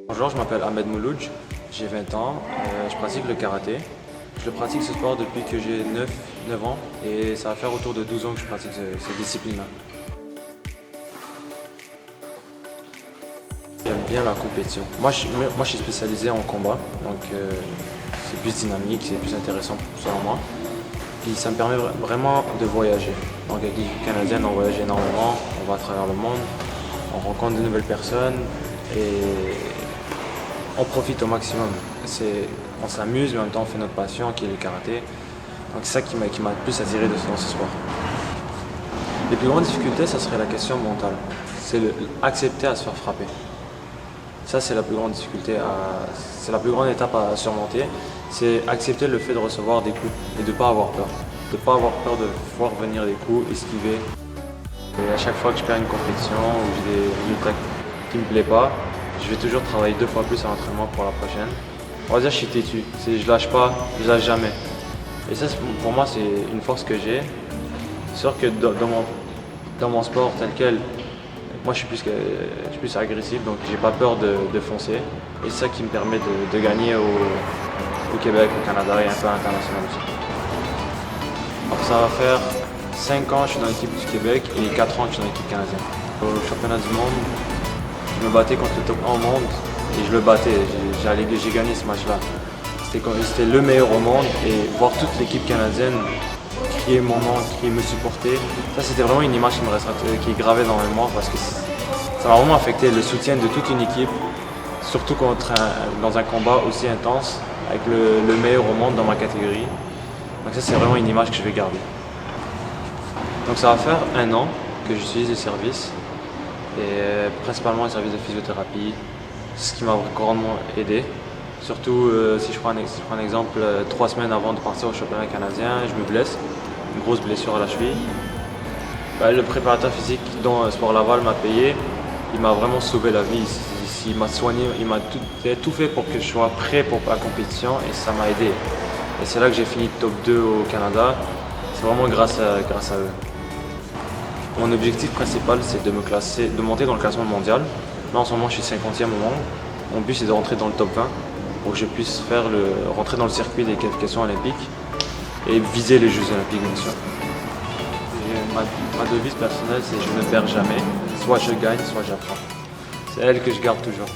Bonjour, je m'appelle Ahmed Mouloudj, j'ai 20 ans, je pratique le karaté. Je pratique ce sport depuis que j'ai 9 ans et ça va faire autour de 12 ans que je pratique cette discipline-là. J'aime bien la compétition. Moi, je suis spécialisé en combat, donc c'est plus dynamique, c'est plus intéressant selon moi. Puis ça me permet vraiment de voyager. Donc avec l'équipe canadienne, on voyage énormément, on va à travers le monde, on rencontre de nouvelles personnes et on profite au maximum. On s'amuse, mais en même temps on fait notre passion qui est le karaté. Donc c'est ça qui m'a le plus attiré dans ce sport. Les plus grandes difficultés, ça serait la question mentale. C'est accepter à se faire frapper. Ça, c'est la plus grande difficulté, c'est la plus grande étape à surmonter. C'est accepter le fait de recevoir des coups et de ne pas avoir peur. De ne pas avoir peur de voir venir des coups, esquiver. Et à chaque fois que je perds une compétition ou j'ai des résultats qui ne me plaisent pas, je vais toujours travailler 2 fois plus à l'entraînement pour la prochaine. On va dire que je suis têtu, je lâche pas, je lâche jamais. Et ça, pour moi, c'est une force que j'ai. C'est sûr que dans mon sport tel quel, moi je suis plus agressif, donc j'ai pas peur de foncer. Et c'est ça qui me permet de gagner au Québec, au Canada et un peu à l'international aussi. Alors ça va faire 5 ans que je suis dans l'équipe du Québec et 4 ans que je suis dans l'équipe canadienne. Au championnat du monde, je me battais contre le top 1 au monde et je le battais. J'ai gagné ce match-là. C'était le meilleur au monde et voir toute l'équipe canadienne crier mon nom, crier me supporter, ça c'était vraiment une image qui est gravée dans ma mémoire parce que ça m'a vraiment affecté le soutien de toute une équipe, surtout dans un combat aussi intense avec le meilleur au monde dans ma catégorie. Donc ça c'est vraiment une image que je vais garder. Donc ça va faire 1 an que j'utilise les services et principalement les services de physiothérapie, ce qui m'a grandement aidé. Surtout si je prends un exemple, 3 semaines avant de partir au championnat canadien, je me blesse, une grosse blessure à la cheville. Le préparateur physique dont Sport Laval m'a payé, il m'a vraiment sauvé la vie. Il m'a soigné, il a tout fait pour que je sois prêt pour la compétition et ça m'a aidé. Et c'est là que j'ai fini top 2 au Canada. C'est vraiment grâce à eux. Mon objectif principal, c'est de monter dans le classement mondial. Là en ce moment je suis 50e au monde. Mon but c'est de rentrer dans le top 20 pour que je puisse rentrer dans le circuit des qualifications olympiques et viser les Jeux olympiques bien sûr. Ma devise personnelle c'est je ne perds jamais, soit je gagne, soit j'apprends. C'est elle que je garde toujours.